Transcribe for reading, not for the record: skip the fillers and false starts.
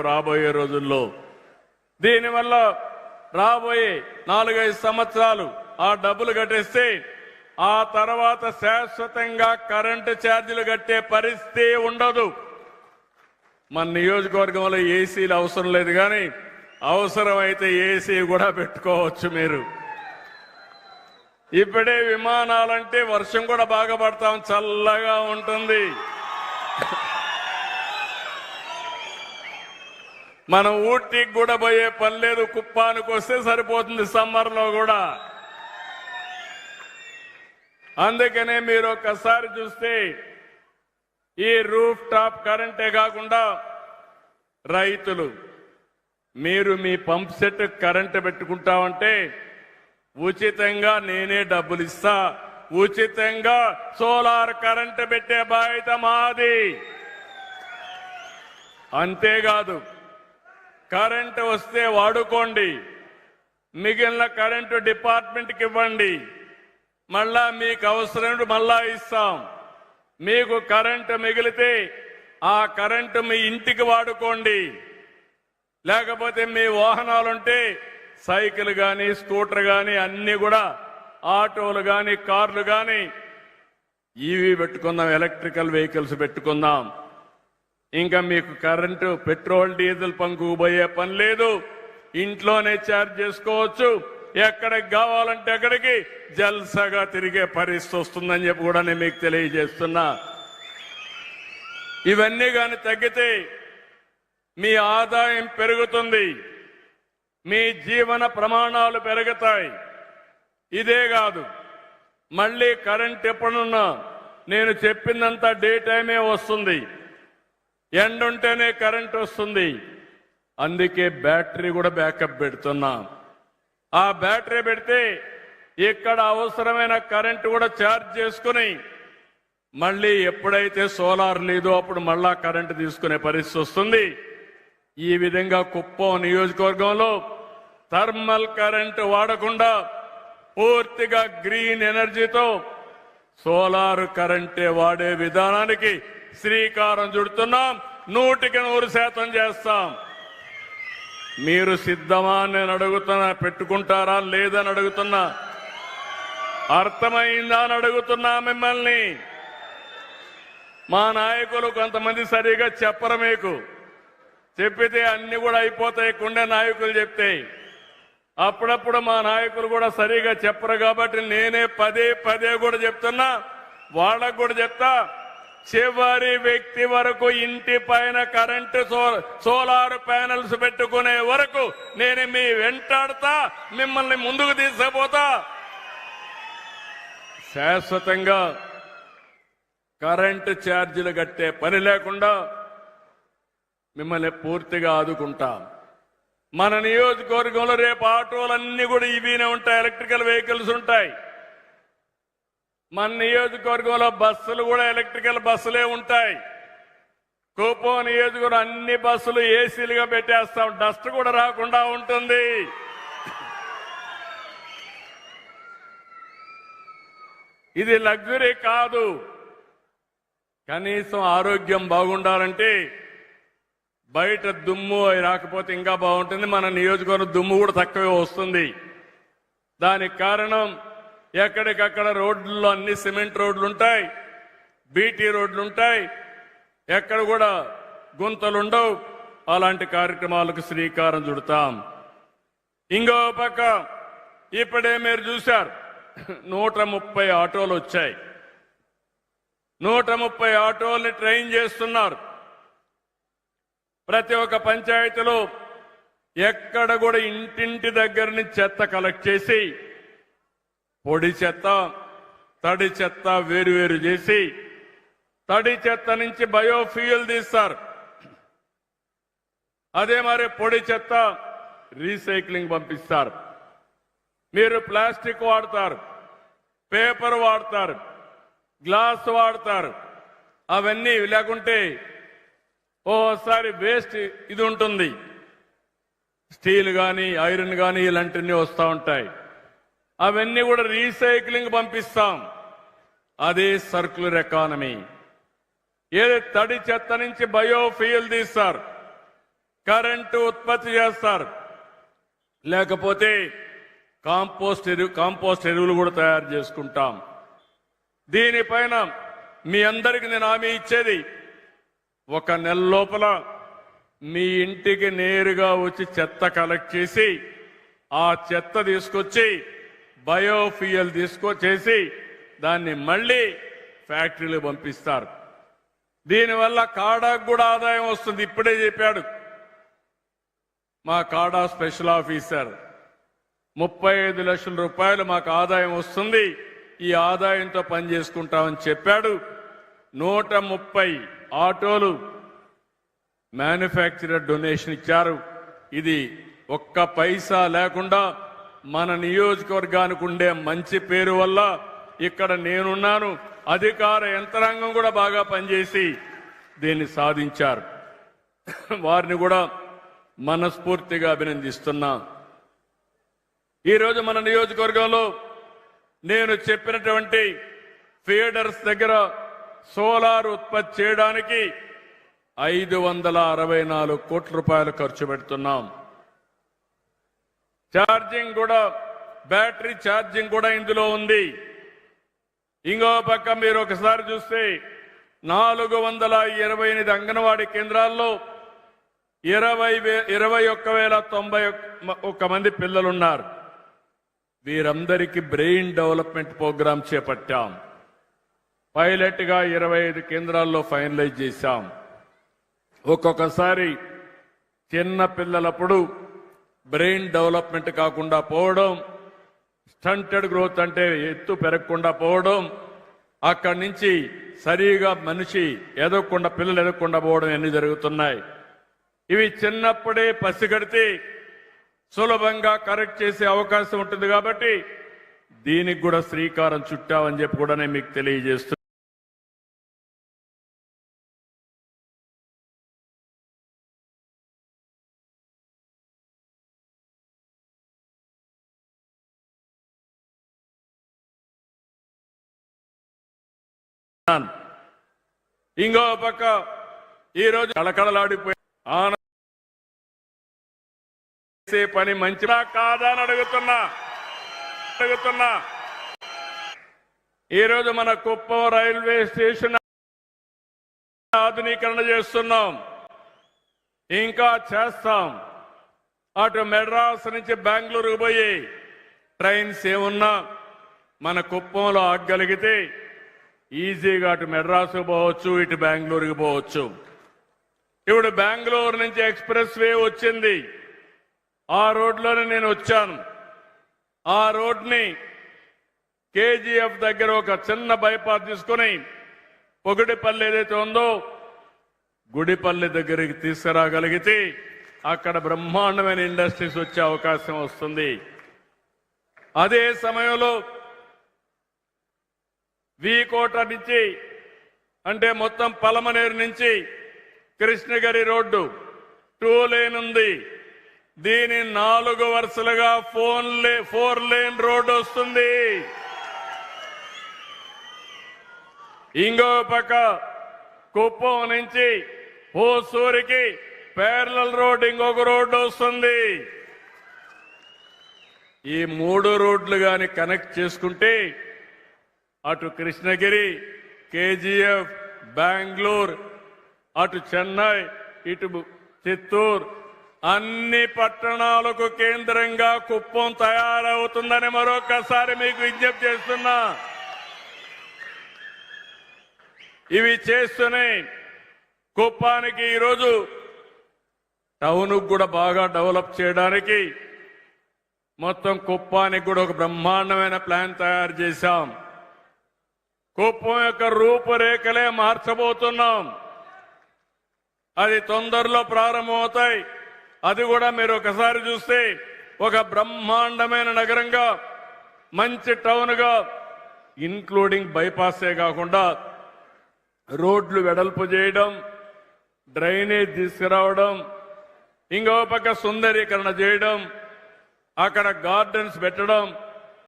రేపు రాబోయే రోజుల్లో. దీనివల్ల రాబోయే 4-5 సంవత్సరాలు ఆ డబ్బులు కట్టేస్తే ఆ తర్వాత శాశ్వతంగా కరెంటు ఛార్జీలు కట్టే పరిస్థితి ఉండదు. మన నియోజకవర్గంలో ఏసీలు అవసరం లేదు, కానీ అవసరమైతే ఏసీ కూడా పెట్టుకోవచ్చు మీరు. ఇప్పుడే విమానాలంటే వర్షం కూడా బాగా పడతాం, చల్లగా ఉంటుంది. మనం ఊటీకి కూడా పోయే పని లేదు, కుప్పానికి వస్తే సరిపోతుంది సమ్మర్లో కూడా. అందుకనే మీరు ఒక్కసారి చూస్తే ఈ రూఫ్ టాప్ కరెంటే కాకుండా రైతులు మీరు మీ పంప్ సెట్ కరెంటు పెట్టుకుంటామంటే ఉచితంగా నేనే డబ్బులు ఇస్తా, ఉచితంగా సోలార్ కరెంటు పెట్టే బాధ్యత మాది. అంతేకాదు కరెంటు వస్తే వాడుకోండి, మిగిలిన కరెంటు డిపార్ట్మెంట్కి ఇవ్వండి, మళ్ళా మీకు అవసరం మళ్ళా ఇస్తాం. మీకు కరెంటు మిగిలితే ఆ కరెంటు మీ ఇంటికి వాడుకోండి, లేకపోతే మీ వాహనాలుంటే సైకిల్ కానీ స్కూటర్ కానీ అన్ని కూడా ఆటోలు కానీ కార్లు కానీ ఈవీ పెట్టుకుందాం, ఎలక్ట్రికల్ వెహికల్స్ పెట్టుకుందాం. ఇంకా మీకు కరెంటు పెట్రోల్ డీజిల్ పంపుకు పోయే పని లేదు, ఇంట్లోనే ఛార్జ్ చేసుకోవచ్చు. ఎక్కడికి కావాలంటే అక్కడికి జల్సగా తిరిగే పరిస్థితి వస్తుందని చెప్పి కూడా నేను మీకు తెలియజేస్తున్నా. ఇవన్నీ కానీ తగ్గితే మీ ఆదాయం పెరుగుతుంది, మీ జీవన ప్రమాణాలు పెరుగుతాయి. ఇదే కాదు, మళ్ళీ కరెంట్ ఎప్పుడున్నా నేను చెప్పిందంతా డే టైమే వస్తుంది, ఎండుంటేనే కరెంట్ వస్తుంది. అందుకే బ్యాటరీ కూడా బ్యాకప్ పెడుతున్నా. ఆ బ్యాటరీ పెడితే ఇక్కడ అవసరమైన కరెంటు కూడా ఛార్జ్ చేసుకుని మళ్ళీ ఎప్పుడైతే సోలార్ లేదో అప్పుడు మళ్ళా కరెంటు తీసుకునే పరిస్థితి వస్తుంది. ఈ విధంగా కుప్పం నియోజకవర్గంలో థర్మల్ కరెంటు వాడకుండా పూర్తిగా గ్రీన్ ఎనర్జీతో సోలార్ కరెంటే వాడే విధానానికి శ్రీకారం చుడుతున్నాం. 100% చేస్తాం. మీరు సిద్ధమా నేను అడుగుతున్నా, పెట్టుకుంటారా లేదని అడుగుతున్నా, అర్థమైందా అని అడుగుతున్నా మిమ్మల్ని. మా నాయకులు కొంతమంది సరిగా చెప్పరు, మీకు చెప్పితే అన్ని కూడా అయిపోతాయి కుండే నాయకులు చెప్తే. అప్పుడప్పుడు మా నాయకులు కూడా సరిగా చెప్పరు కాబట్టి నేనే పదే కూడా చెప్తున్నా, వాళ్ళకు కూడా చెప్తా. చివరి వ్యక్తి వరకు ఇంటి పైన కరెంటు సోలార్ ప్యానెల్స్ పెట్టుకునే వరకు నేను మీ వెంటాడుతా, మిమ్మల్ని ముందుకు తీసుకుపోతా. శాశ్వతంగా కరెంటు ఛార్జీలు కట్టే పని లేకుండా మిమ్మల్ని పూర్తిగా ఆదుకుంటా. మన నియోజకవర్గంలో రేపు ఆటోలన్నీ కూడా ఇవినే ఉంటాయి, ఎలక్ట్రికల్ వెహికల్స్ ఉంటాయి. మన నియోజకవర్గంలో బస్సులు కూడా ఎలక్ట్రికల్ బస్సులే ఉంటాయి. కుప్పం నియోజకవర్గం అన్ని బస్సులు ఏసీలుగా పెట్టేస్తాం, డస్ట్ కూడా రాకుండా ఉంటుంది. ఇది లగ్జరీ కాదు. కనీసం ఆరోగ్యం బాగుండాలంటే బయట దుమ్ము రాకపోతే ఇంకా బాగుంటుంది. మన నియోజకవర్గం దుమ్ము కూడా తక్కువే వస్తుంది. దానికి కారణం ఎక్కడికక్కడ రోడ్లలో అన్ని సిమెంట్ రోడ్లు ఉంటాయి, బీటీ రోడ్లు ఉంటాయి, ఎక్కడ కూడా గుంతలుండవు. అలాంటి కార్యక్రమాలకు శ్రీకారం చుడతాం. ఇంకో పక్క ఇప్పుడే మీరు చూశారు 130 ఆటోలు వచ్చాయి. 130 ఆటోల్ని ట్రైన్ చేస్తున్నారు. ప్రతి ఒక్క పంచాయతీలో ఎక్కడ కూడా ఇంటింటి దగ్గర నుంచి చెత్త కలెక్ట్ చేసి పొడి చెత్త తడి చెత్త వేరువేరు చేసి తడి చెత్త నుంచి బయోఫ్యూయల్ తీస్తారు. అదే మరి పొడి చెత్త రీసైక్లింగ్ పంపిస్తారు. మీరు ప్లాస్టిక్ వాడతారు, పేపర్ వాడతారు, గ్లాస్ వాడతారు, అవన్నీ లేకుంటే ఓసారి వేస్ట్ ఇది ఉంటుంది, స్టీల్ కానీ ఐరన్ కానీ ఇలాంటివన్నీ వస్తూ ఉంటాయి. అవన్నీ కూడా రీసైక్లింగ్ పంపిస్తాం. అదే సర్క్యులర్ ఎకానమీ. ఏదో తడి చెత్త నుంచి బయోఫ్యూయల్ తీస్తారు, కరెంటు ఉత్పత్తి చేస్తారు. లేకపోతే కాంపోస్ట్ ఎరువులు కూడా తయారు చేసుకుంటాం. దీనిపైన మీ అందరికి నేను హామీ ఇచ్చేది, ఒక నెల లోపల మీ ఇంటికి నేరుగా వచ్చి చెత్త కలెక్ట్ చేసి ఆ చెత్త తీసుకొచ్చి బయోఫ్యూయల్ తీసుకొచ్చేసి దాన్ని మళ్ళీ ఫ్యాక్టరీలు పంపిస్తారు. దీనివల్ల కాడాకు కూడా ఆదాయం వస్తుంది. ఇప్పుడే చెప్పాడు మా కాడా స్పెషల్ ఆఫీసర్, 35 లక్షల రూపాయలు మాకు ఆదాయం వస్తుంది, ఈ ఆదాయంతో పనిచేసుకుంటామని చెప్పాడు. 130 ఆటోలు మ్యానుఫ్యాక్చరర్ డొనేషన్ ఇచ్చారు. ఇది ఒక్క పైసా లేకుండా మన నియోజకవర్గానికి ఉండే మంచి పేరు వల్ల ఇక్కడ నేనున్నాను, అధికార యంత్రాంగం కూడా బాగా పనిచేసి దీన్ని సాధించారు. వారిని కూడా మనస్ఫూర్తిగా అభినందిస్తున్నా. ఈరోజు మన నియోజకవర్గంలో నేను చెప్పినటువంటి ఫీడర్స్ దగ్గర సోలార్ ఉత్పత్తి చేయడానికి 564 కోట్ల రూపాయలు ఖర్చు పెడుతున్నాం. ఛార్జింగ్ కూడా, బ్యాటరీ ఛార్జింగ్ కూడా ఇందులో ఉంది. ఇంకో పక్క మీరు ఒకసారి చూస్తే 428 అంగన్వాడీ కేంద్రాల్లో 21,091 మంది పిల్లలున్నారు. వీరందరికీ బ్రెయిన్ డెవలప్మెంట్ ప్రోగ్రాం చేపట్టాం. పైలట్ గా 25 కేంద్రాల్లో ఫైనలైజ్ చేశాం. ఒక్కొక్కసారి చిన్న పిల్లలప్పుడు బ్రెయిన్ డెవలప్మెంట్ కాకుండా పోవడం, స్టంటెడ్ గ్రోత్ అంటే ఎత్తు పెరగకుండా పోవడం, అక్కడి నుంచి సరిగా మనిషి ఎదగకుండా, పిల్లలు ఎదగకుండా పోవడం అన్ని జరుగుతున్నాయి. ఇవి చిన్నప్పుడే పసిగడితే సులభంగా కరెక్ట్ చేసే అవకాశం ఉంటుంది. కాబట్టి దీనికి కూడా శ్రీకారం చుట్టామని చెప్పి కూడా నేను మీకు తెలియజేస్తున్నాను. ఇంకో పక్క ఈరోజు కళకళలాడిపోయి పని మంచిదా కాదా అని అడుగుతున్నా. ఈరోజు మన కుప్పం రైల్వే స్టేషన్ ఆధునీకరణ చేస్తున్నాం, ఇంకా చేస్తాం. అటు మెడ్రాస్ నుంచి బెంగళూరుకు పోయి ట్రైన్స్ ఏమున్నా మన కుప్పంలో ఆగగలిగితే ఈజీగా అటు మెడ్రాస్ పోవచ్చు, ఇటు బెంగళూరుకి పోవచ్చు. ఇప్పుడు బెంగళూరు నుంచి ఎక్స్ప్రెస్ వే వచ్చింది. ఆ రోడ్లోనే నేను వచ్చాను. ఆ రోడ్ని కేజీఎఫ్ దగ్గర ఒక చిన్న బైపాస్ తీసుకుని పొగిడిపల్లి ఏదైతే ఉందో గుడిపల్లి దగ్గరికి తీసుకురాగలిగితే అక్కడ బ్రహ్మాండమైన ఇండస్ట్రీస్ వచ్చే అవకాశం వస్తుంది. అదే సమయంలో వీకోట నుంచి అంటే మొత్తం పలమనేరు నుంచి కృష్ణగిరి రోడ్డు 2 లేన్ ఉంది. దీని 4 వరుసలుగా 4 లేన్ రోడ్డు వస్తుంది. ఇంకో పక్క కుప్పం నుంచి హోసూరికి ప్యారలల్ రోడ్ ఇంకొక రోడ్డు వస్తుంది. ఈ 3 రోడ్లు గాని కనెక్ట్ చేసుకుంటే అటు కృష్ణగిరి, కేజీఎఫ్, బెంగళూరు, అటు చెన్నై, ఇటు చిత్తూరు అన్ని పట్టణాలకు కేంద్రంగా కుప్పం తయారవుతుందని మరొకసారి మీకు విజ్ఞప్తి చేస్తున్నా. ఇవి చేస్తూనే కుప్పానికి ఈరోజు టౌన్ కూడా బాగా డెవలప్ చేయడానికి మొత్తం కుప్పానికి కూడా ఒక బ్రహ్మాండమైన ప్లాన్ తయారు చేశాం. కుప్పం యొక్క రూపురేఖలే మార్చబోతున్నాం. అది తొందరలో ప్రారంభమవుతాయి. అది కూడా మీరు ఒకసారి చూస్తే ఒక బ్రహ్మాండమైన నగరంగా, మంచి టౌన్ గా, ఇన్క్లూడింగ్ బైపాసే కాకుండా రోడ్లు వెడల్పు చేయడం, డ్రైనేజ్ తీసుకురావడం, ఇంకో పక్క సుందరీకరణ చేయడం, అక్కడ గార్డెన్స్ పెట్టడం,